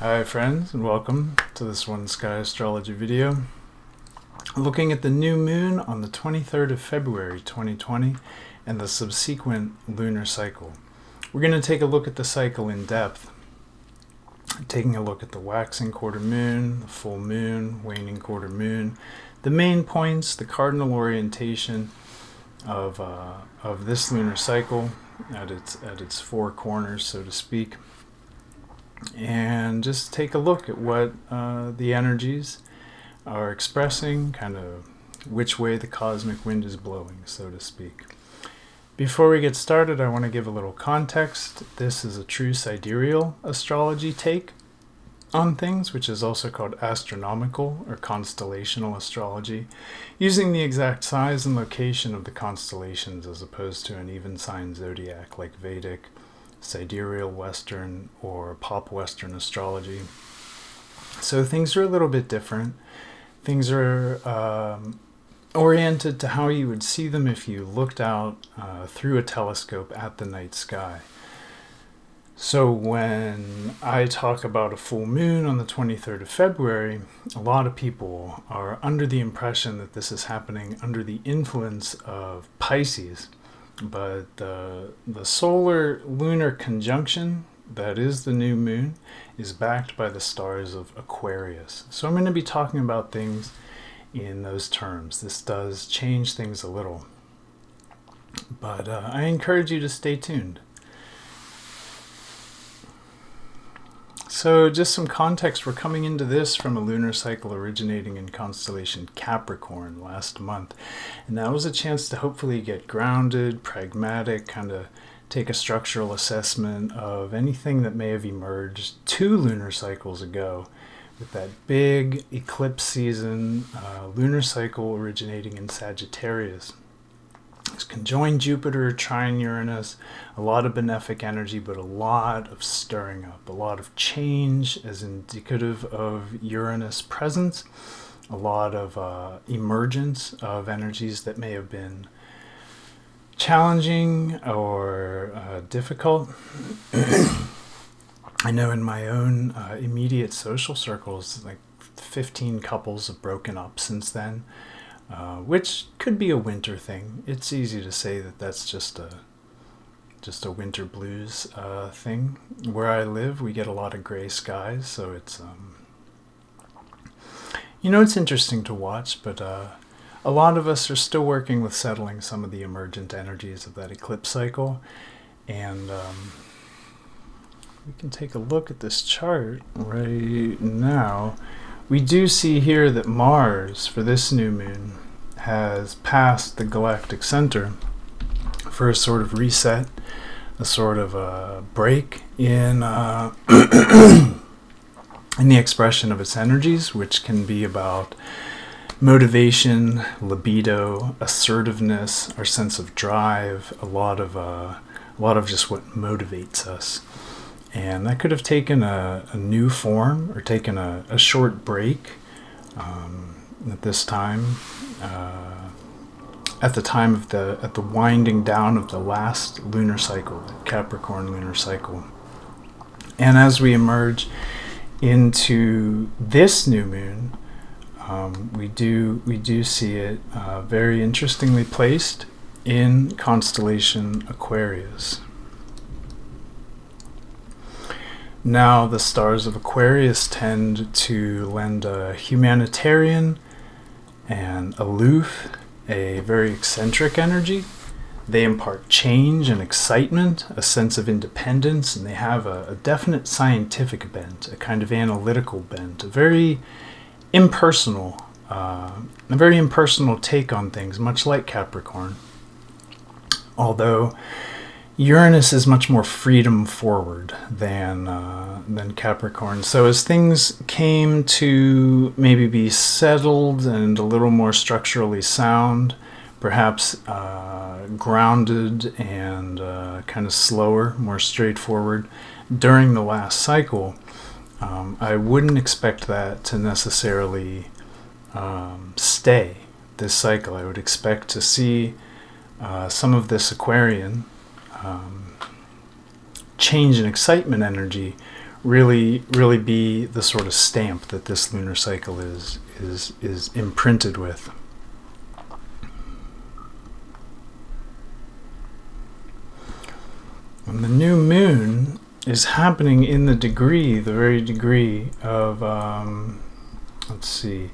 Hi friends, and welcome to this oneskyastrology video. Looking at the new moon on the 23rd of February 2020 and the subsequent lunar cycle. We're going to take a look at the cycle in depth, taking a look at the waxing quarter moon, the full moon, waning quarter moon, the main points, the cardinal orientation of this lunar cycle at its four corners, so to speak. And just take a look at what the energies are expressing, kind of which way the cosmic wind is blowing, so to speak. Before we get started, I want to give a little context. This is a true sidereal astrology take on things, which is also called astronomical or constellational astrology, using the exact size and location of the constellations as opposed to an even sign zodiac like Vedic, Sidereal Western, or Pop Western astrology. So things are a little bit different. Things are oriented to how you would see them if you looked out through a telescope at the night sky. So when I talk about a full moon on the 23rd of February, a lot of people are under the impression that this is happening under the influence of Pisces. But the solar-lunar conjunction, that is the new moon, is backed by the stars of Aquarius. So I'm going to be talking about things in those terms. This does change things a little. But I encourage you to stay tuned. So just some context, we're coming into this from a lunar cycle originating in constellation Capricorn last month. And that was a chance to hopefully get grounded, pragmatic, kind of take a structural assessment of anything that may have emerged 2 lunar cycles ago with that big eclipse season, lunar cycle originating in Sagittarius. It's conjoined Jupiter, trine Uranus, a lot of benefic energy, but a lot of stirring up, a lot of change as indicative of Uranus presence, a lot of emergence of energies that may have been challenging or difficult. I know in my own immediate social circles, like 15 couples have broken up since then. Which could be a winter thing. It's easy to say that that's just a winter blues thing. Where I live, we get a lot of gray skies, so it's it's interesting to watch. But a lot of us are still working with settling some of the emergent energies of that eclipse cycle, and we can take a look at this chart right now. We do see here that Mars, for this new moon, has passed the galactic center for a sort of reset, a sort of a break in in the expression of its energies, which can be about motivation, libido, assertiveness, our sense of drive, a lot of just what motivates us. And that could have taken a new form or taken a short break at this time, at the winding down of the last lunar cycle, the Capricorn lunar cycle. And as we emerge into this new moon, we do see it very interestingly placed in constellation Aquarius. Now, the stars of Aquarius tend to lend a humanitarian and aloof, a very eccentric energy. They impart change and excitement, a sense of independence, and they have a definite scientific bent, a kind of analytical bent, a very impersonal take on things, much like Capricorn. Although Uranus is much more freedom forward than Capricorn. So as things came to maybe be settled and a little more structurally sound, perhaps grounded and kind of slower, more straightforward during the last cycle, I wouldn't expect that to necessarily stay this cycle. I would expect to see some of this Aquarian change and excitement energy really be the sort of stamp that this lunar cycle is imprinted with. And the new moon is happening in the very degree of, let's see,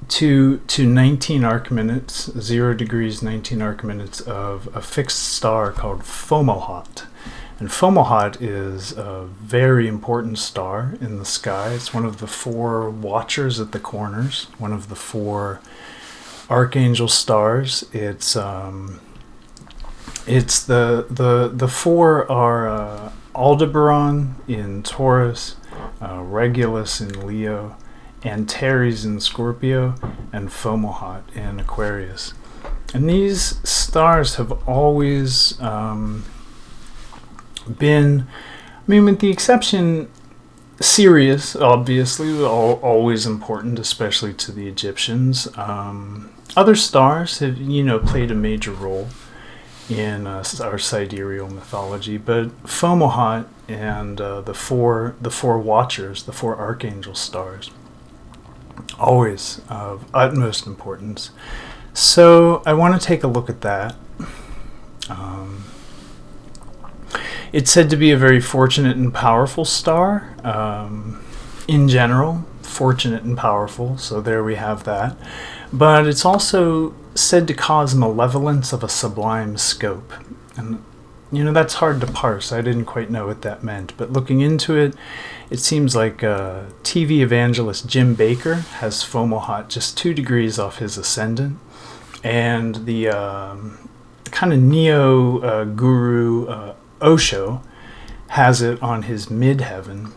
to 19 arc minutes, 0 degrees, 19 arc minutes of a fixed star called Fomalhaut. And Fomalhaut is a very important star in the sky. It's one of the 4 watchers at the corners, one of the 4 archangel stars. It's the 4 are Aldebaran in Taurus, Regulus in Leo, Antares in Scorpio, and Fomalhaut in Aquarius. And these stars have always been, I mean, with the exception, Sirius, obviously, always important, especially to the Egyptians. Other stars have, played a major role in our sidereal mythology, but Fomalhaut and the four watchers, the 4 archangel stars, always of utmost importance. So I want to take a look at that. It's said to be a very fortunate and powerful star. In general, fortunate and powerful, so there we have that. But it's also said to cause malevolence of a sublime scope. And, that's hard to parse. I didn't quite know what that meant. But looking into it, it seems like TV evangelist Jim Bakker has Fomalhaut just 2 degrees off his ascendant. And the kind of neo-guru Osho has it on his midheaven.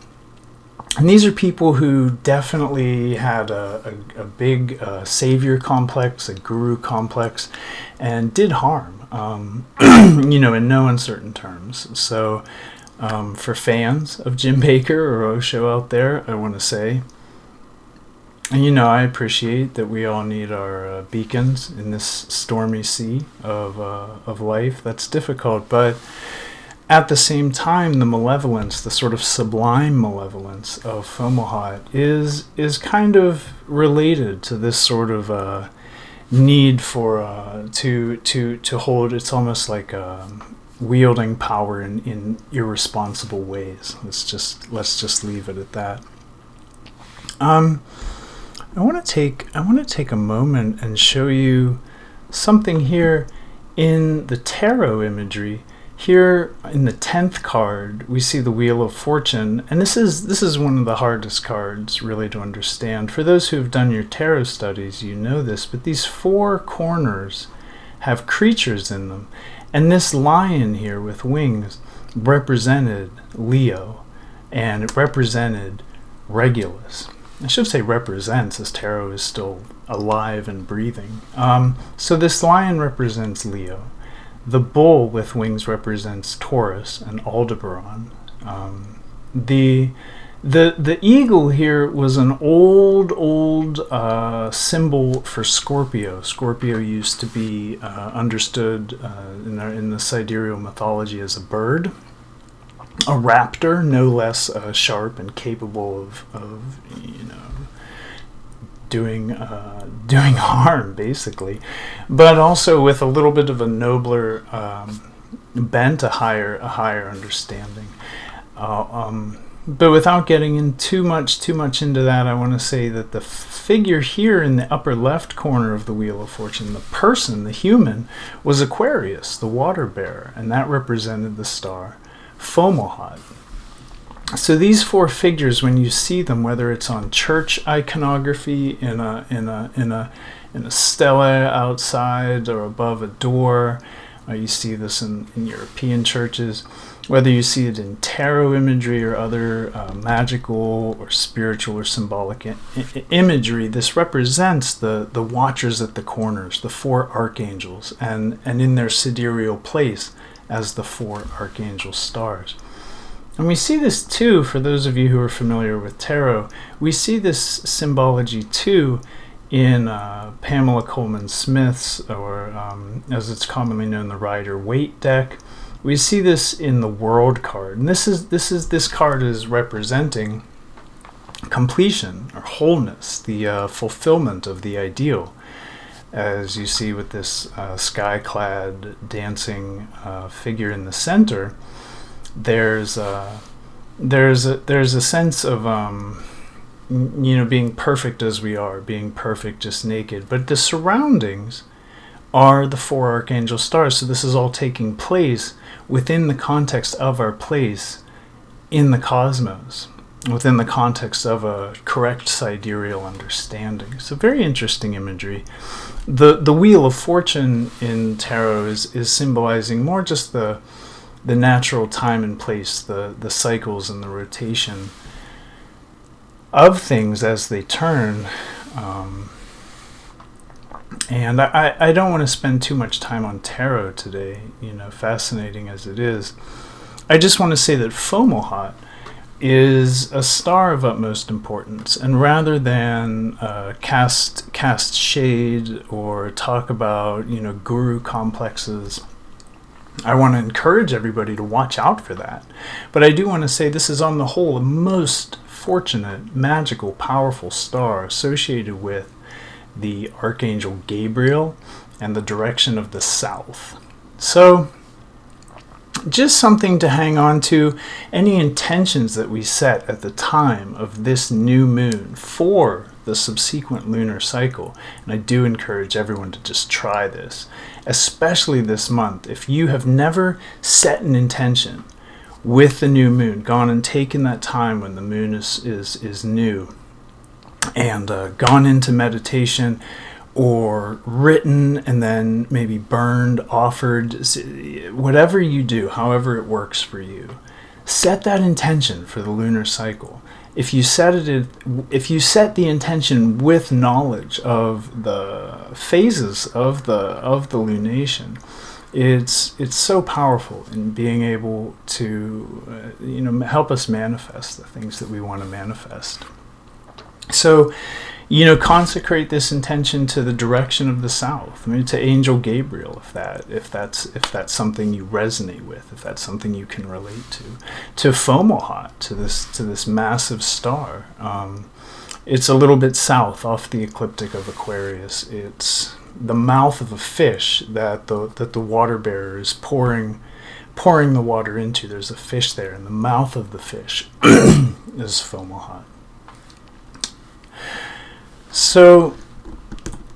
And these are people who definitely had a big savior complex, a guru complex, and did harm, in no uncertain terms. So for fans of Jim Bakker or Osho out there, I want to say, and I appreciate that we all need our beacons in this stormy sea of life. That's difficult, but at the same time, the malevolence, the sort of sublime malevolence of Fomalhaut is kind of related to this sort of need for to hold. It's almost like wielding power in irresponsible ways. Let's just leave it at that. I want to take a moment and show you something here in the tarot imagery. Here in the 10th card, we see the Wheel of Fortune, and this is one of the hardest cards really to understand. For those who have done your tarot studies, you know this, but these 4 corners have creatures in them. And this lion here with wings represented Leo, and it represented Regulus. I should say represents, as tarot is still alive and breathing. So this lion represents Leo. The bull with wings represents Taurus and Aldebaran. The eagle here was an old symbol for Scorpio. Scorpio used to be understood in the sidereal mythology as a bird, a raptor, no less sharp and capable of doing harm, basically, but also with a little bit of a nobler bent, a higher understanding. But without getting in too much into that, I want to say that the figure here in the upper left corner of the Wheel of Fortune, the person, the human, was Aquarius, the water bearer, and that represented the star Fomalhaut. So these 4 figures, when you see them, whether it's on church iconography in a stela outside or above a door, you see this in European churches, whether you see it in tarot imagery or other magical or spiritual or symbolic imagery, this represents the watchers at the corners, the 4 archangels, and in their sidereal place as the 4 archangel stars. And we see this too, for those of you who are familiar with tarot, we see this symbology too in Pamela Coleman Smith's, or as it's commonly known, the Rider-Waite deck, We see this in the World card, and this card is representing completion or wholeness, the fulfillment of the ideal, as you see with this sky-clad dancing figure in the center. There's a sense of being perfect as we are, being perfect just naked, but the surroundings are the 4 archangel stars. So this is all taking place within the context of our place in the cosmos, within the context of a correct sidereal understanding. So very interesting imagery. The Wheel of Fortune in tarot is symbolizing more just the natural time and place, the cycles and the rotation of things as they turn. And I don't want to spend too much time on tarot today, fascinating as it is. I just want to say that Fomalhaut is a star of utmost importance, and rather than cast shade or talk about guru complexes, I want to encourage everybody to watch out for that. But I do want to say this is on the whole a most fortunate, magical, powerful star associated with the Archangel Gabriel and the direction of the south. So just something to hang on to. Any intentions that we set at the time of this new moon for the subsequent lunar cycle, and I do encourage everyone to just try this, especially this month. If you have never set an intention with the new moon, gone and taken that time when the moon is new, and gone into meditation, or written and then maybe burned, offered, whatever you do, however it works for you, set that intention for the lunar cycle. If you set the intention with knowledge of the phases of the lunation, it's so powerful in being able to help us manifest the things that we want to manifest. So, consecrate this intention to the direction of the south. To Angel Gabriel, if that's something you resonate with, if that's something you can relate to Fomalhaut, to this massive star. It's a little bit south, off the ecliptic of Aquarius. It's the mouth of a fish that the water bearer is pouring the water into. There's a fish there, and the mouth of the fish is Fomalhaut. So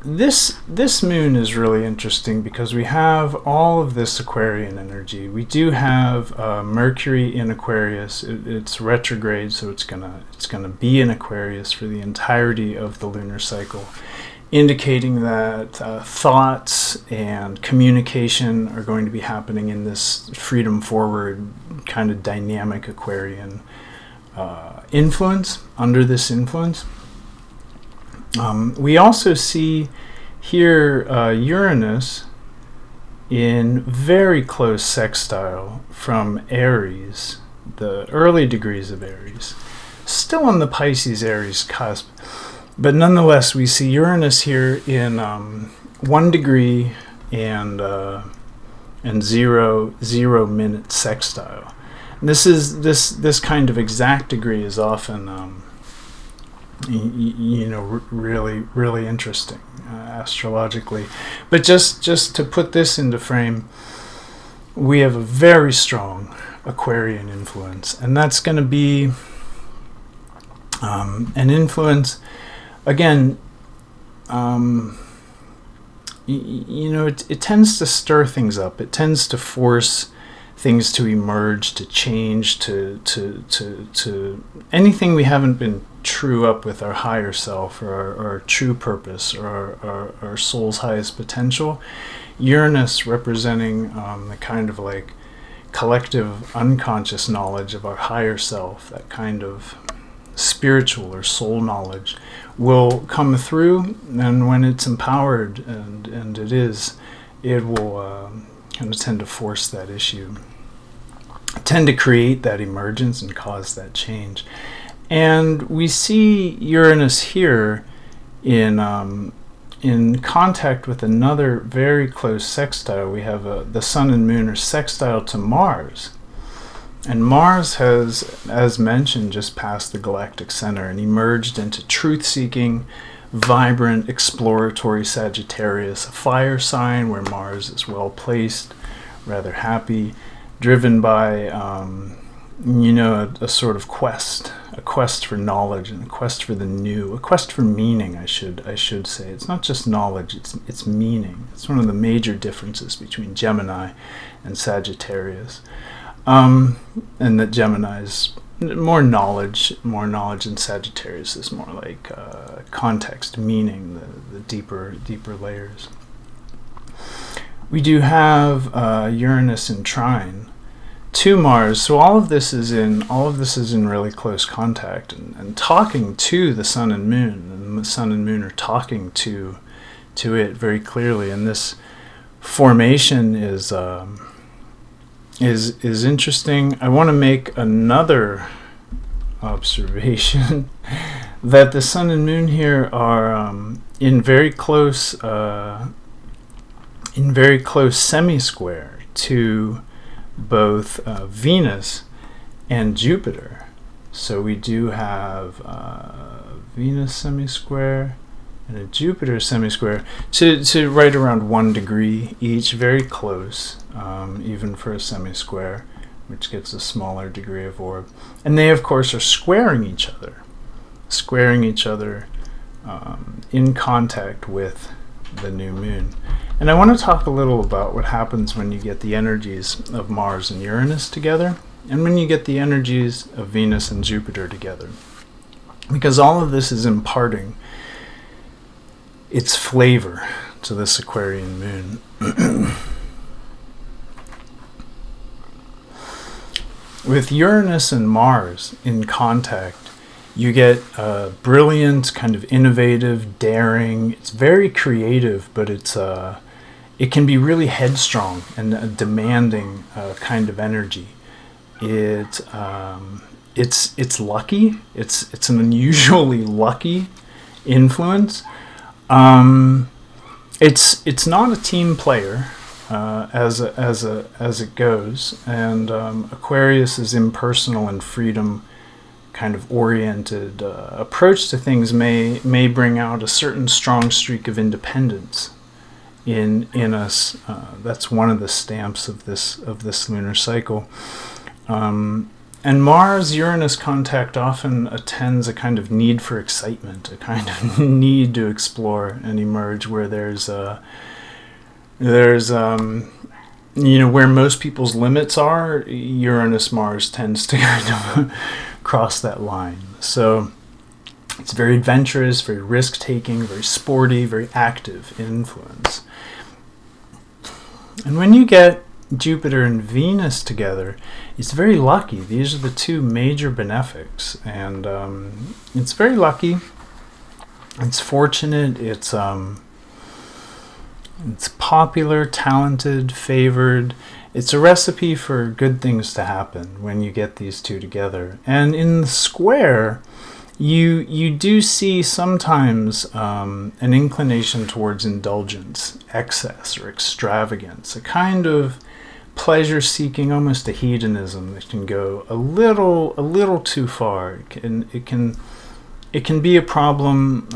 this moon is really interesting because we have all of this Aquarian energy. We do have Mercury in Aquarius. It's retrograde, so it's gonna be in Aquarius for the entirety of the lunar cycle, indicating that thoughts and communication are going to be happening in this freedom forward kind of dynamic Aquarian influence. Under this influence, we also see here Uranus in very close sextile from Aries, the early degrees of Aries, still on the Pisces-Aries cusp, but nonetheless we see Uranus here in 1 degree and 0 minute sextile. And this kind of exact degree is often really interesting astrologically. But just to put this into frame, we have a very strong Aquarian influence, and that's going to be an influence, again, it tends to stir things up. It tends to force things to emerge, to change, to anything we haven't been true up with our higher self, or our true purpose, or our soul's highest potential. Uranus representing the kind of like collective unconscious knowledge of our higher self, that kind of spiritual or soul knowledge, will come through, and when it's empowered, and it will kind of tend to force that issue, tend to create that emergence and cause that change. And we see Uranus here in in contact with another very close sextile. We have the Sun and Moon are sextile to Mars. And Mars has, as mentioned, just passed the galactic center and emerged into truth-seeking, vibrant, exploratory Sagittarius, a fire sign where Mars is well placed, rather happy, driven by, a sort of quest for knowledge and a quest for the new, a quest for meaning, I should say. It's not just knowledge, it's meaning. It's one of the major differences between Gemini and Sagittarius. And that Gemini is more knowledge, and Sagittarius is more like context, meaning, the deeper layers. We do have Uranus and trine to Mars, so all of this is in really close contact and talking to the Sun and Moon, and the Sun and Moon are talking to it very clearly. And this formation is interesting. I want to make another observation that the Sun and Moon here are in very close semi-square to both Venus and Jupiter. So we do have Venus semi-square and a Jupiter semi-square to right around 1 degree each, very close, even for a semi-square, which gets a smaller degree of orb. And they, of course, are squaring each other in contact with the new moon. And I want to talk a little about what happens when you get the energies of Mars and Uranus together, and when you get the energies of Venus and Jupiter together. Because all of this is imparting its flavor to this Aquarian moon. With Uranus and Mars in contact, you get brilliant, kind of innovative, daring. It's very creative, but it can be really headstrong and a demanding kind of energy. It's lucky. It's an unusually lucky influence. It's not a team player as it goes, and Aquarius is impersonal and freedom kind of oriented approach to things may bring out a certain strong streak of independence in us. That's one of the stamps of this lunar cycle. And Mars-Uranus contact often attends a kind of need for excitement, a kind of need to explore and emerge, where there's where most people's limits are, Uranus-Mars tends to kind of cross that line. So it's very adventurous, very risk-taking, very sporty, very active influence. And when you get Jupiter and Venus together, it's very lucky. These are the two major benefics, and it's very lucky. It's fortunate. It's popular, talented, favored. It's a recipe for good things to happen when you get these two together. And in the square, you do see sometimes an inclination towards indulgence, excess, or extravagance, a kind of pleasure-seeking, almost a hedonism that can go a little too far. It can be a problem.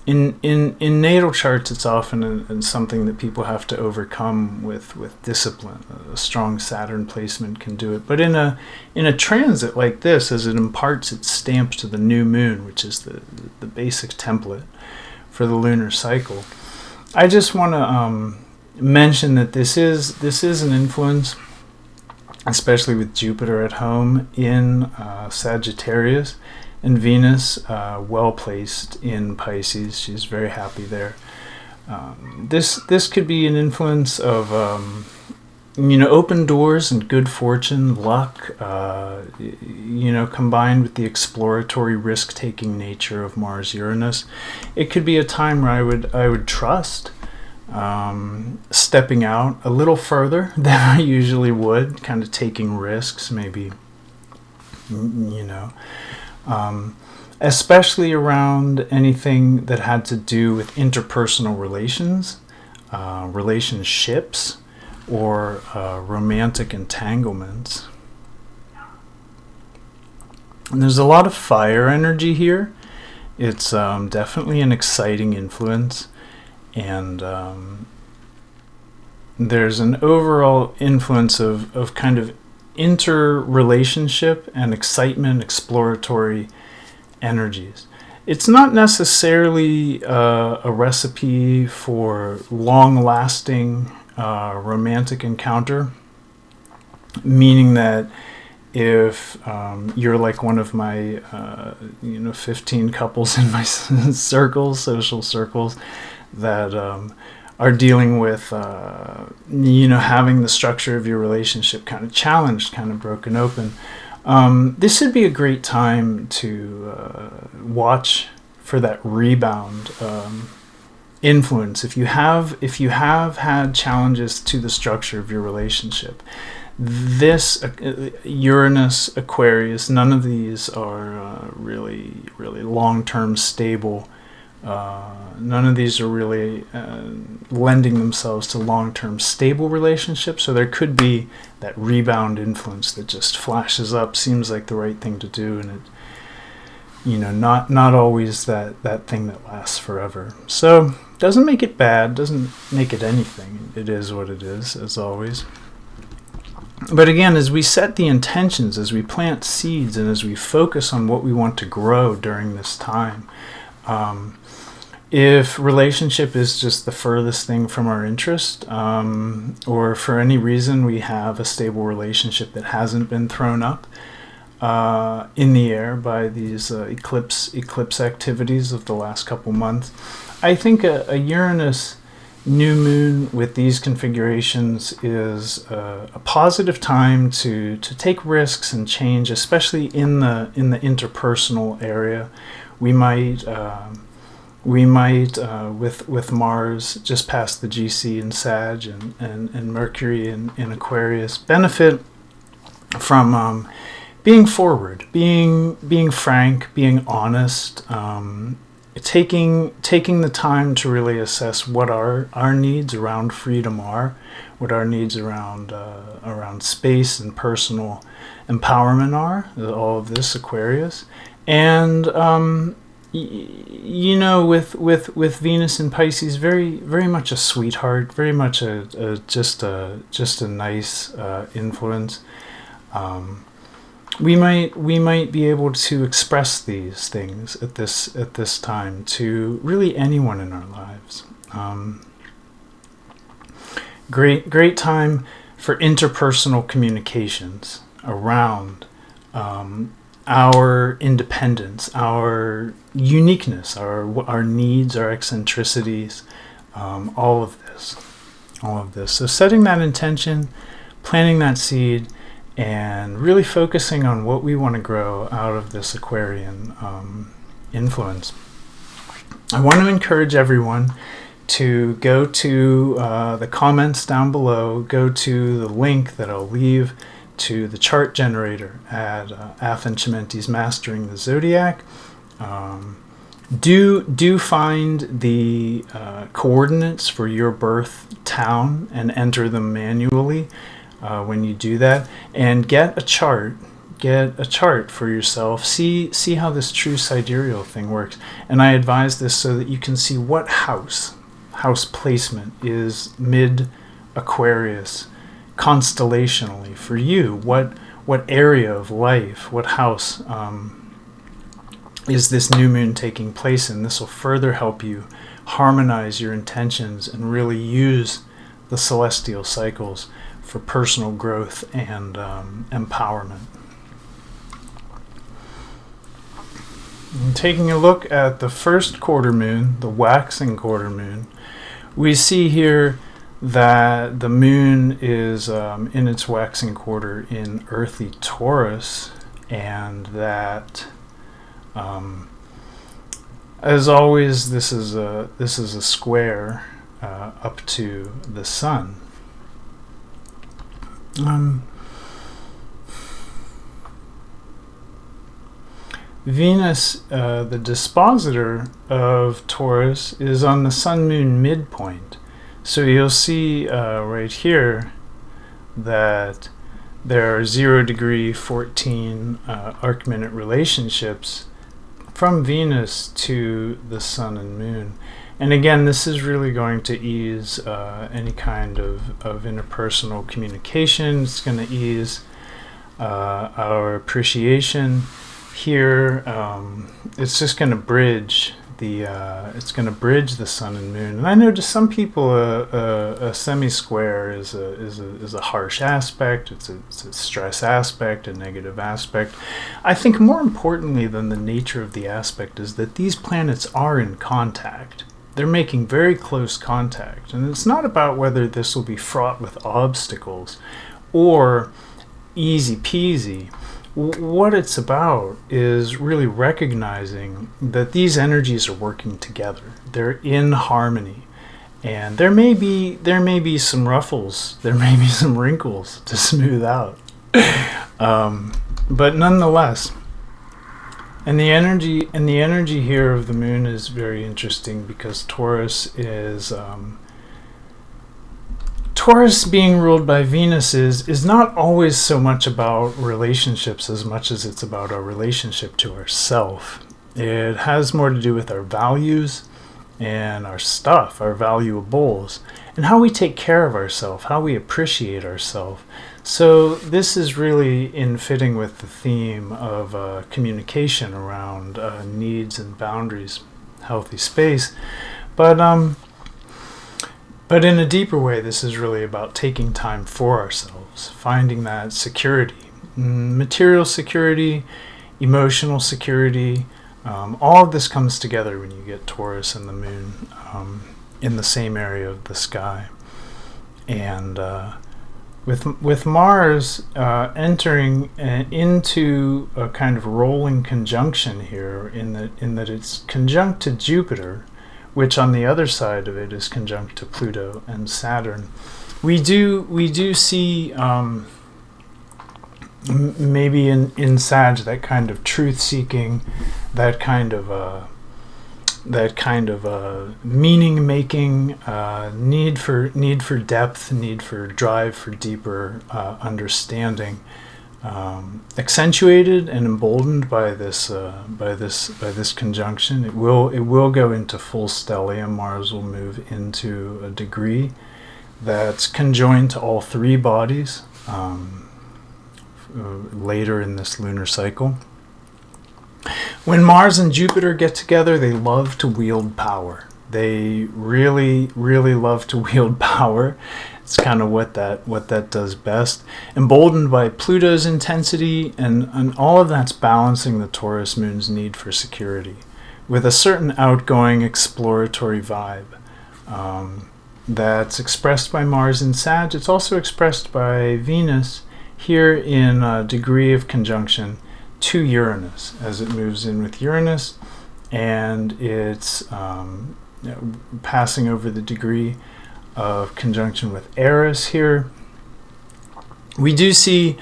In natal charts, it's often something that people have to overcome with discipline. A strong Saturn placement can do it. But in a transit like this, as it imparts its stamp to the new moon, which is the basic template for the lunar cycle, I just want to mention that this is an influence, especially with Jupiter at home in Sagittarius, and Venus well placed in Pisces. She's very happy there. This could be an influence of open doors and good fortune, luck, combined with the exploratory, risk-taking nature of Mars-Uranus. It could be a time where I would trust stepping out a little further than I usually would, kind of taking risks, maybe, especially around anything that had to do with interpersonal relations, relationships, or romantic entanglements. And there's a lot of fire energy here. It's definitely an exciting influence, and there's an overall influence of kind of interrelationship and excitement, exploratory energies. It's not necessarily a recipe for long-lasting romantic encounter, meaning that if you're like one of my 15 couples in my social circles that are dealing with having the structure of your relationship kind of challenged, kind of broken open, this would be a great time to watch for that rebound influence. If you have had challenges to the structure of your relationship, this Uranus, Aquarius, none of these are really long-term stable. None of these are really lending themselves to long-term stable relationships. So there could be that rebound influence that just flashes up, seems like the right thing to do, and it, not always that thing that lasts forever. So doesn't make it bad, doesn't make it anything. It is what it is, as always. But again, as we set the intentions, as we plant seeds, and as we focus on what we want to grow during this time, if relationship is just the furthest thing from our interest, or for any reason we have a stable relationship that hasn't been thrown up in the air by these eclipse activities of the last couple months, I think a Uranus new moon with these configurations is a positive time to take risks and change, especially in the interpersonal area. We might with Mars just past the GC in Sag and Mercury in Aquarius benefit from being forward, being frank, being honest, taking the time to really assess what our needs around freedom are, what our needs around space and personal empowerment are, all of this Aquarius. And with Venus in Pisces, very much a sweetheart, very much just a nice influence. We might be able to express these things at this time to really anyone in our lives. Great time for interpersonal communications around our independence, our uniqueness, our needs, our eccentricities, all of this. So setting that intention, planting that seed, and really focusing on what we want to grow out of this Aquarian influence. I want to encourage everyone to go to the comments down below, go to the link that I'll leave to the chart generator at Athen Chimenti's Mastering the Zodiac. Do find the coordinates for your birth town and enter them manually when you do that, and get a chart for yourself. See how this true sidereal thing works. And I advise this so that you can see what house placement is mid Aquarius constellationally for you. What area of life, what house is this new moon taking place in? This will further help you harmonize your intentions and really use the celestial cycles for personal growth and empowerment. And taking a look at the first quarter moon, the waxing quarter moon, we see here that the moon is in its waxing quarter in earthy Taurus, and that as always this is a square up to the sun. Venus, the dispositor of Taurus, is on the Sun-Moon midpoint. So you'll see right here that there are 0 degree 14 arc-minute relationships from Venus to the Sun and Moon. And again, this is really going to ease any kind of interpersonal communication. It's going to ease our appreciation here. It's just going to bridge the Sun and Moon. And I know to some people a semi-square is a harsh aspect. It's a stress aspect, a negative aspect. I think more importantly than the nature of the aspect is that these planets are in contact. They're making very close contact. And it's not about whether this will be fraught with obstacles or easy peasy. What it's about is really recognizing that these energies are working together. They're in harmony. And there may be some ruffles, there may be some wrinkles to smooth out. But nonetheless, and the energy here of the moon is very interesting because Taurus being ruled by Venus is not always so much about relationships as much as it's about our relationship to ourself. It has more to do with our values and our stuff, our valuables, and how we take care of ourselves, how we appreciate ourselves. So this is really in fitting with the theme of communication around needs and boundaries, healthy space. But in a deeper way, this is really about taking time for ourselves, finding that security, material security, emotional security. All of this comes together when you get Taurus and the moon in the same area of the sky. And with Mars entering into a kind of rolling conjunction here, in that it's conjunct to Jupiter, which on the other side of it is conjunct to Pluto and Saturn. We do see maybe in Sag that kind of truth-seeking, that kind of meaning-making, need for depth, need for drive for deeper understanding, accentuated and emboldened by this conjunction. It will go into full stellium. Mars will move into a degree that's conjoined to all three bodies later in this lunar cycle. When Mars and Jupiter get together, they love to wield power. They really, really love to wield power. It's kind of what that does best. Emboldened by Pluto's intensity, and all of that's balancing the Taurus moon's need for security with a certain outgoing exploratory vibe that's expressed by Mars in Sag. It's also expressed by Venus here in a degree of conjunction to Uranus as it moves in with Uranus, and it's passing over the degree of conjunction with Eris here. We do see,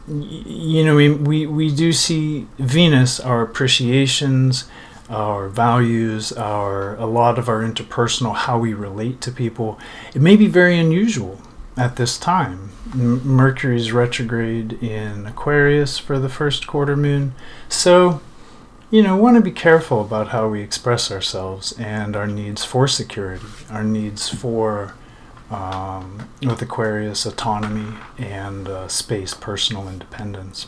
we do see Venus, our appreciations, our values, a lot of our interpersonal, how we relate to people. It may be very unusual at this time. Mercury's retrograde in Aquarius for the first quarter moon. So, want to be careful about how we express ourselves and our needs for security, our needs for, with Aquarius, autonomy and space, personal independence.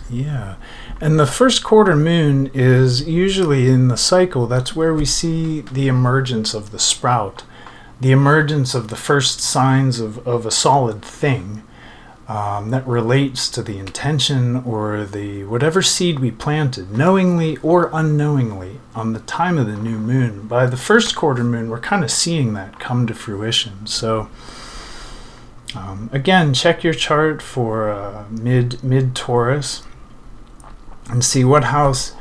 Yeah, and the first quarter moon is usually in the cycle. That's where we see the emergence of the sprout, the emergence of the first signs of a solid thing that relates to the intention or the whatever seed we planted, knowingly or unknowingly, on the time of the new moon. By the first quarter moon, we're kind of seeing that come to fruition. So again, check your chart for mid Taurus. And see what house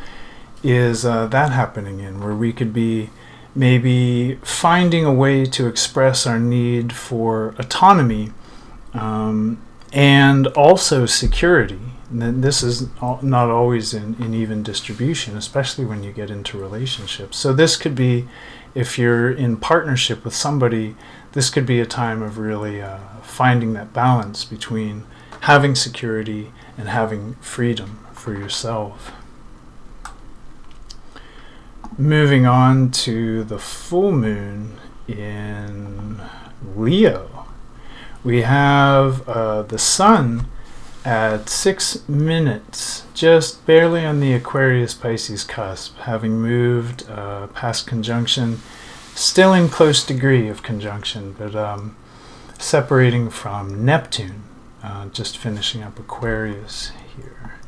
is that happening in, where we could be maybe finding a way to express our need for autonomy and also security. And then this is not always in even distribution, especially when you get into relationships. So this could be, if you're in partnership with somebody, this could be a time of really finding that balance between having security and having freedom for yourself. Moving on to the full moon in Leo, we have the sun at 6 minutes, just barely on the Aquarius-Pisces cusp, having moved past conjunction, still in close degree of conjunction, but separating from Neptune, just finishing up Aquarius here.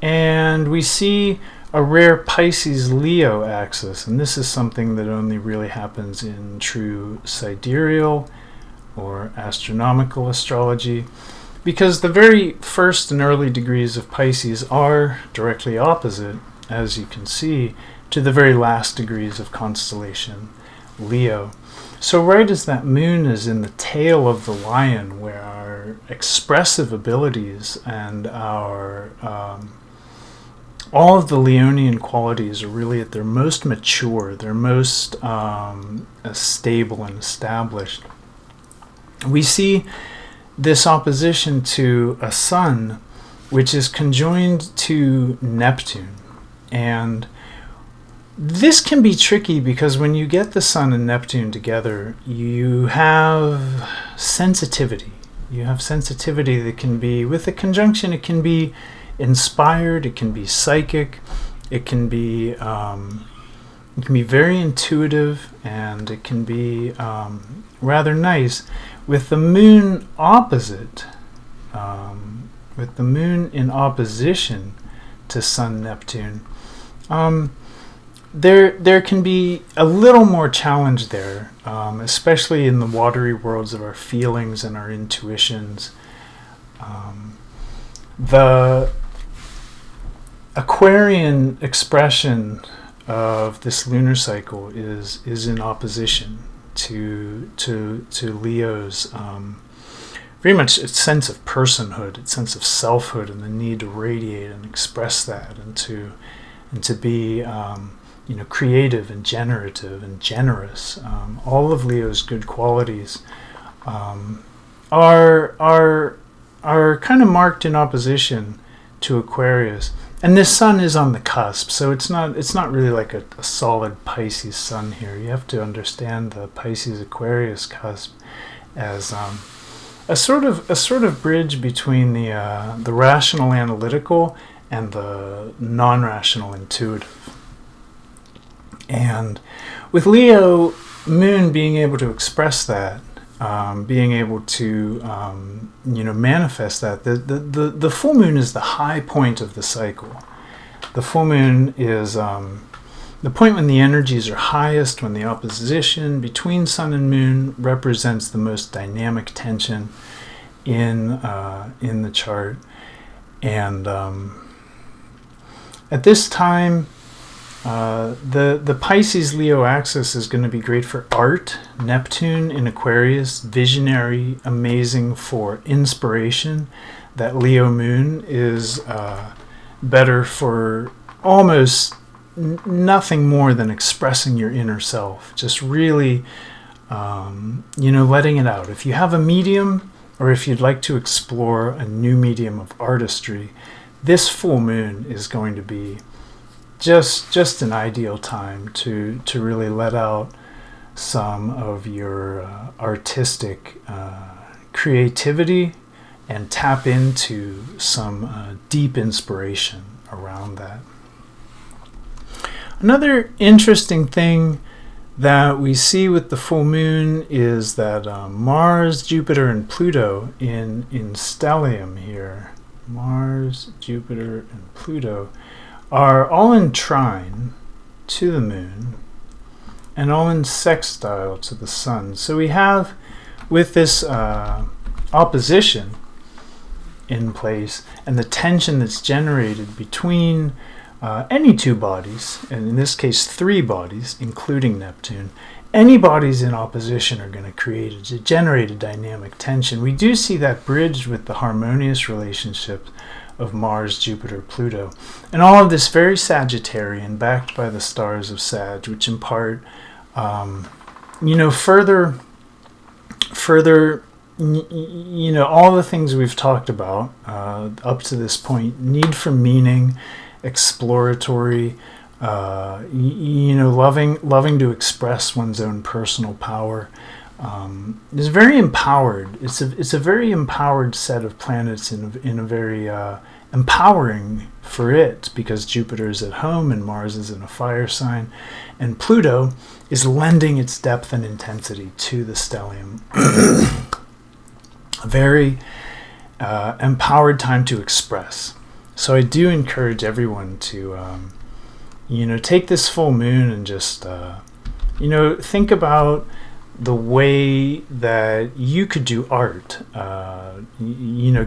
And we see a rare Pisces-Leo axis, and this is something that only really happens in true sidereal or astronomical astrology, because the very first and early degrees of Pisces are directly opposite, as you can see, to the very last degrees of constellation Leo. So right as that moon is in the tail of the lion, where our expressive abilities and our all of the Leonian qualities are really at their most mature, their most stable and established, we see this opposition to a sun which is conjoined to Neptune. And this can be tricky because when you get the sun and Neptune together, you have sensitivity. You have sensitivity that can be, with a conjunction, it can be inspired, it can be psychic, it can be very intuitive, and it can be rather nice. With the moon opposite, with the moon in opposition to Sun Neptune, there can be a little more challenge there, especially in the watery worlds of our feelings and our intuitions. The Aquarian expression of this lunar cycle is in opposition to Leo's very much its sense of personhood, its sense of selfhood, and the need to radiate and express that, and to be creative and generative and generous. All of Leo's good qualities are kind of marked in opposition to Aquarius. And this sun is on the cusp, so it's not really like a solid Pisces sun here. You have to understand the Pisces Aquarius cusp as a sort of bridge between the rational analytical and the non-rational intuitive. And with Leo moon being able to express that, being able to manifest that, the full moon is the high point of the cycle. The full moon is the point when the energies are highest, when the opposition between sun and moon represents the most dynamic tension in the chart. And at this time, the Pisces-Leo axis is going to be great for art. Neptune in Aquarius, visionary, amazing for inspiration. That Leo moon is better for almost nothing more than expressing your inner self. Just really, letting it out. If you have a medium, or if you'd like to explore a new medium of artistry, this full moon is going to be just an ideal time to really let out some of your artistic creativity and tap into some deep inspiration around that. Another interesting thing that we see with the full moon is that Mars, Jupiter, and Pluto in stellium here, Mars, Jupiter, and Pluto, are all in trine to the moon and all in sextile to the sun. So we have, with this opposition in place and the tension that's generated between any two bodies, and in this case 3 bodies, including Neptune, any bodies in opposition are going to generate a dynamic tension. We do see that bridged with the harmonious relationship of Mars, Jupiter, Pluto, and all of this very Sagittarian, backed by the stars of Sag, which impart, further, all the things we've talked about up to this point: need for meaning, exploratory, loving to express one's own personal power. It's very empowered. It's a very empowered set of planets in a very empowering for it, because Jupiter is at home and Mars is in a fire sign, and Pluto is lending its depth and intensity to the stellium. A very empowered time to express. So I do encourage everyone to take this full moon and just think about the way that you could do art,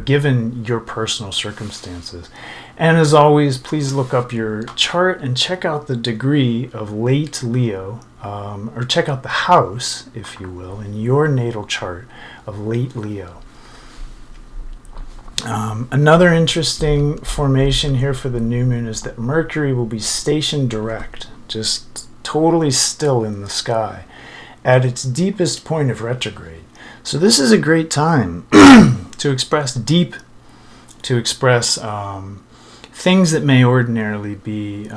given your personal circumstances. And as always, please look up your chart and check out the degree of late Leo, or check out the house, if you will, in your natal chart of late Leo. Another interesting formation here for the new moon is that Mercury will be stationed direct, just totally still in the sky, at its deepest point of retrograde. So this is a great time to express things that may ordinarily be,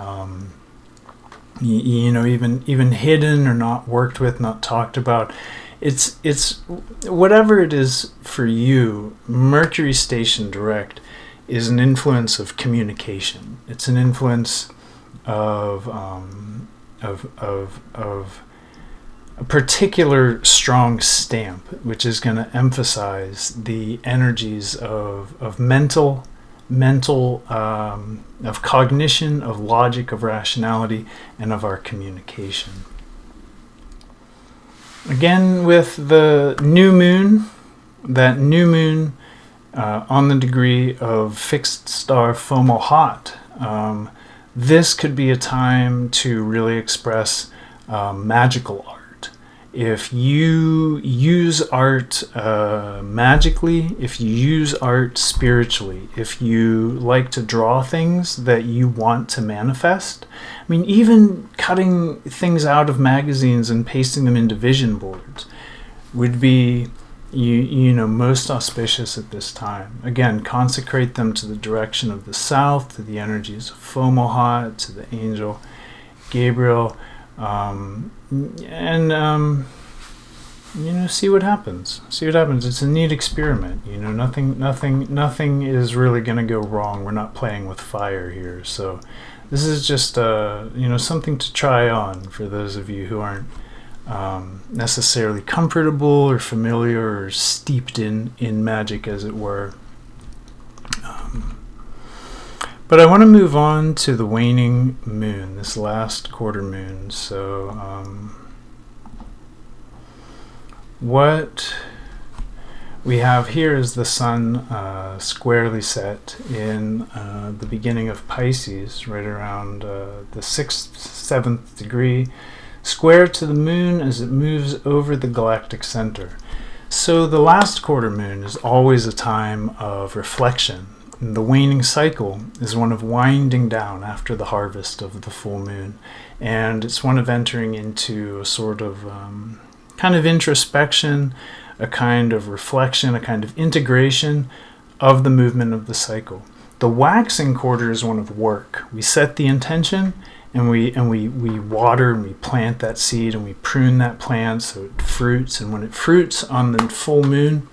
even hidden or not worked with, not talked about. It's whatever it is for you. Mercury station direct is an influence of communication. It's an influence of a particular strong stamp, which is going to emphasize the energies of mental, of cognition, of logic, of rationality, and of our communication. Again, with the new moon, that new moon on the degree of fixed star Fomalhaut, this could be a time to really express magical art. If you use art magically, if you use art spiritually, if you like to draw things that you want to manifest, I mean, even cutting things out of magazines and pasting them into vision boards would be, most auspicious at this time. Again, consecrate them to the direction of the south, to the energies of Fomalhaut, to the angel Gabriel, see what happens. It's a neat experiment. Nothing is really going to go wrong. We're not playing with fire here. So this is just something to try on for those of you who aren't necessarily comfortable or familiar or steeped in magic, as it were. But I want to move on to the waning moon, this last quarter moon. So what we have here is the sun squarely set in the beginning of Pisces, right around the 6th, 7th degree, square to the moon as it moves over the galactic center. So the last quarter moon is always a time of reflection. The waning cycle is one of winding down after the harvest of the full moon, and it's one of entering into a sort of kind of introspection, a kind of reflection, a kind of integration of the movement of the cycle. The waxing quarter is one of work. We set the intention, and we water and we plant that seed and we prune that plant so it fruits, and when it fruits on the full moon,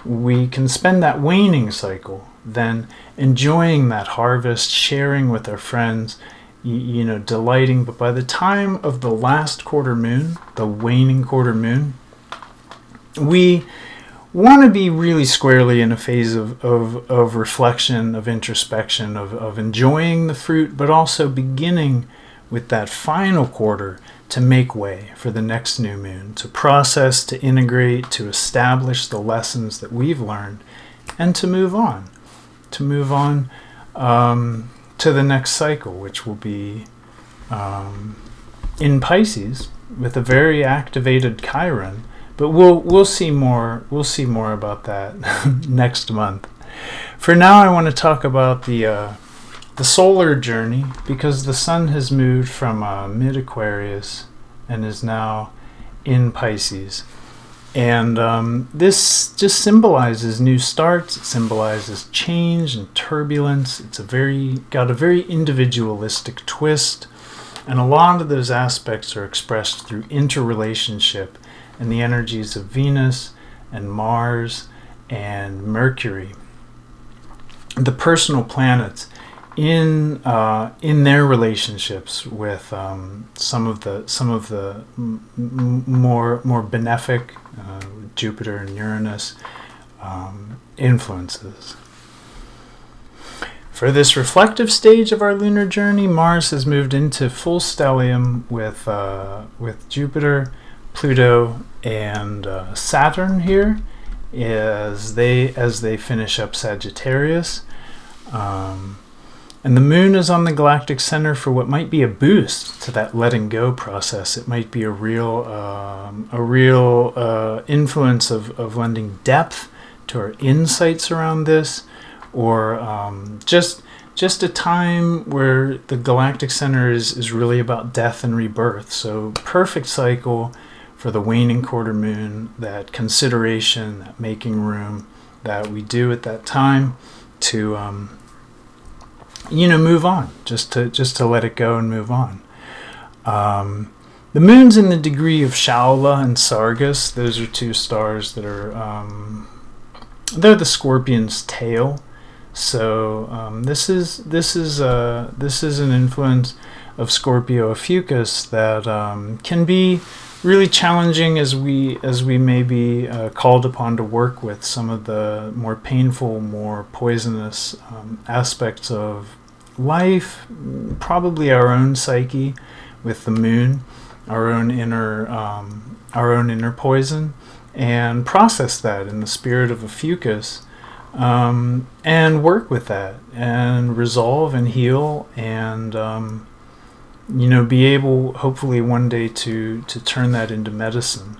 we can spend that waning cycle then enjoying that harvest, sharing with our friends, delighting. But by the time of the last quarter moon, the waning quarter moon, we want to be really squarely in a phase of reflection, of introspection, of enjoying the fruit, but also beginning with that final quarter to make way for the next new moon, to process, to integrate, to establish the lessons that we've learned, and to move on. To the next cycle, which will be in Pisces, with a very activated Chiron. But we'll see more. We'll see more about that next month. For now, I want to talk about the solar journey, because the sun has moved from mid-Aquarius and is now in Pisces. And this just symbolizes new starts. It symbolizes change and turbulence. It's got a very individualistic twist. And a lot of those aspects are expressed through interrelationship and the energies of Venus and Mars and Mercury. The personal planets in their relationships with some of the more benefic Jupiter and Uranus influences. For this reflective stage of our lunar journey, Mars has moved into full stellium with Jupiter, Pluto, and Saturn here as they finish up Sagittarius. And the moon is on the galactic center for what might be a boost to that letting go process. It might be a real influence of lending depth to our insights around this, or just a time where the galactic center is really about death and rebirth. So perfect cycle for the waning quarter moon, that consideration, that making room that we do at that time to move on, just to let it go and move on. The moon's in the degree of Shaula and Sargas. Those are two stars that are they're the Scorpion's tail. So this is an influence of Scorpio Ophiuchus that can be really challenging as we may be called upon to work with some of the more painful, more poisonous aspects of life, probably our own psyche with the moon, our own inner poison, and process that in the spirit of Ophiuchus, and work with that and resolve and heal and be able, hopefully one day, to turn that into medicine.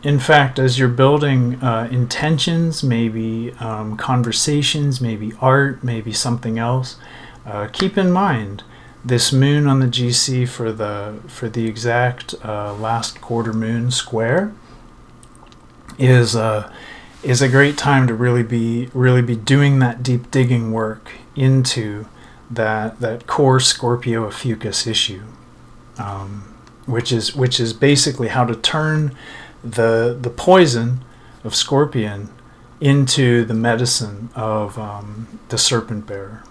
In fact, as you're building intentions, maybe conversations, maybe art, maybe something else, keep in mind this moon on the GC for the exact last quarter moon square is a great time to really be doing that deep digging work into that core Scorpio Ophiuchus issue, which is basically how to turn the poison of Scorpion into the medicine of the serpent bearer.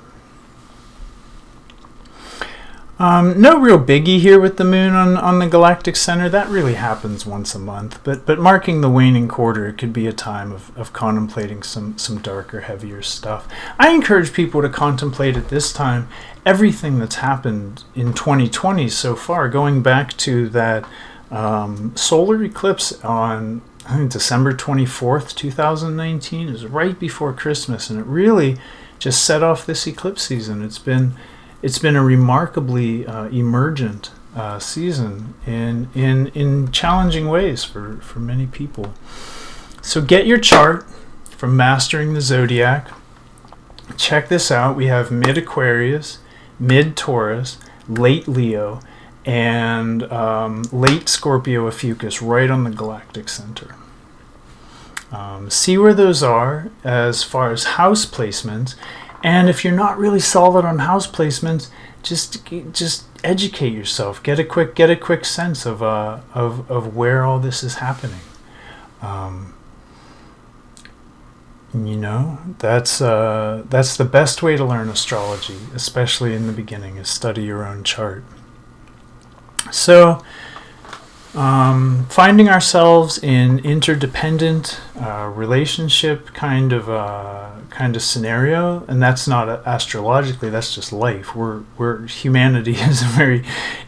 No real biggie here with the moon on the galactic center. That really happens once a month. But marking the waning quarter, it could be a time of contemplating some darker, heavier stuff. I encourage people to contemplate at this time everything that's happened in 2020 so far, going back to that solar eclipse on, I think, December 24th, 2019. It was right before Christmas, and it really just set off this eclipse season. It's been a remarkably emergent season in challenging ways for many people. So get your chart from Mastering the Zodiac. Check this out. We have mid-Aquarius, mid-Taurus, late Leo, and late Scorpio Ophiuchus right on the galactic center. See where those are as far as house placements. And if you're not really solid on house placements, just educate yourself. Get a quick sense of where all this is happening. That's the best way to learn astrology, especially in the beginning, is study your own chart. So, finding ourselves in interdependent relationship kind of scenario, and that's not astrologically, that's just life. We're humanity is a very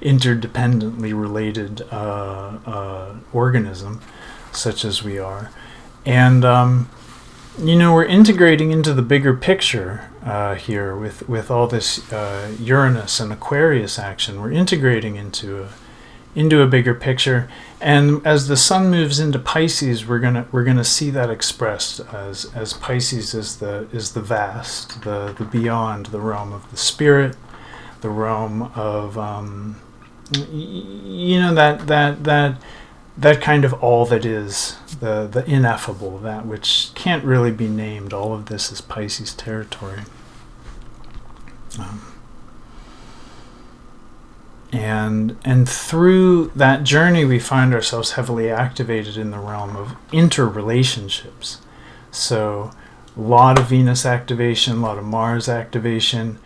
interdependently related organism, such as we are, and we're integrating into the bigger picture here with all this Uranus and Aquarius action. We're integrating into into a bigger picture. And as the sun moves into Pisces, we're gonna see that expressed as Pisces is the vast, the beyond, the realm of the spirit, the realm of that kind of all that is, the ineffable, that which can't really be named. All of this is Pisces territory. And through that journey, we find ourselves heavily activated in the realm of interrelationships. So a lot of Venus activation, a lot of Mars activation.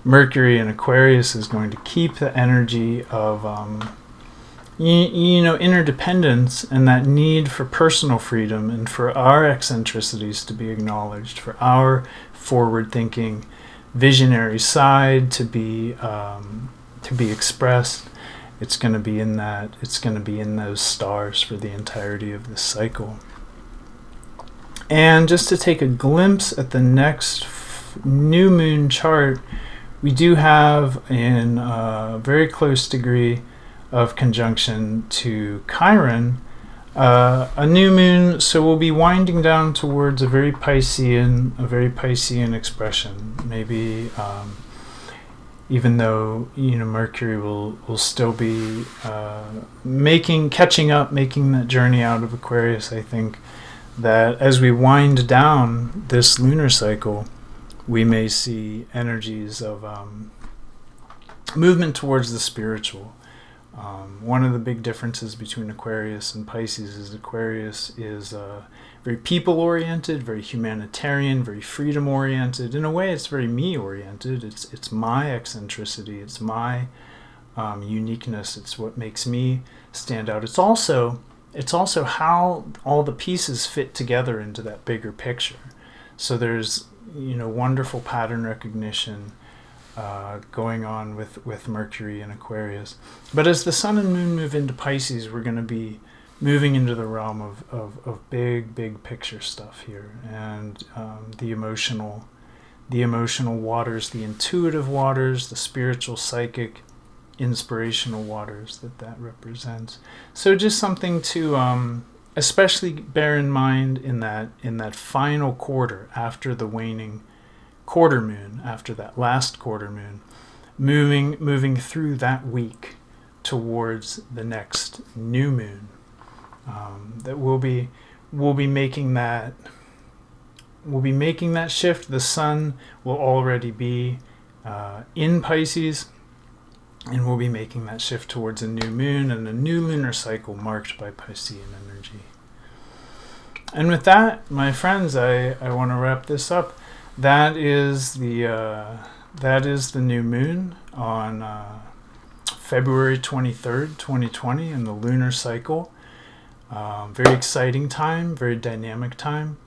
Mercury in Aquarius is going to keep the energy of interdependence and that need for personal freedom and for our eccentricities to be acknowledged, for our forward-thinking, visionary side to be expressed. It's going to be in that. It's going to be in those stars for the entirety of this cycle. And just to take a glimpse at the next new moon chart, we do have in a very close degree of conjunction to Chiron, a new moon. So we'll be winding down towards a very Piscean expression. Maybe even though Mercury will still be catching up, making that journey out of Aquarius. I think that as we wind down this lunar cycle, we may see energies of movement towards the spiritual. One of the big differences between Aquarius and Pisces is Aquarius is very people-oriented, very humanitarian, very freedom-oriented. In a way, it's very me-oriented. It's my eccentricity. It's my uniqueness. It's what makes me stand out. It's also how all the pieces fit together into that bigger picture. So there's wonderful pattern recognition going on with Mercury and Aquarius. But as the sun and moon move into Pisces, we're going to be moving into the realm of big picture stuff here, and the emotional waters, the intuitive waters, the spiritual, psychic, inspirational waters that represents. So just something to especially bear in mind in that final quarter after the waning quarter moon, after that last quarter moon, moving through that week towards the next new moon. That we'll be making that shift. The sun will already be in Pisces, and we'll be making that shift towards a new moon and a new lunar cycle marked by Piscean energy. And with that, my friends, I want to wrap this up. That is the new moon on February 23rd, 2020, in the lunar cycle. Very exciting time, very dynamic time.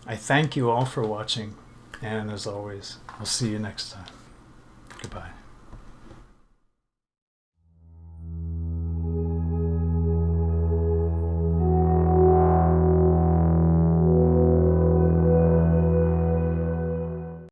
I thank you all for watching, and as always, I'll see you next time. Goodbye.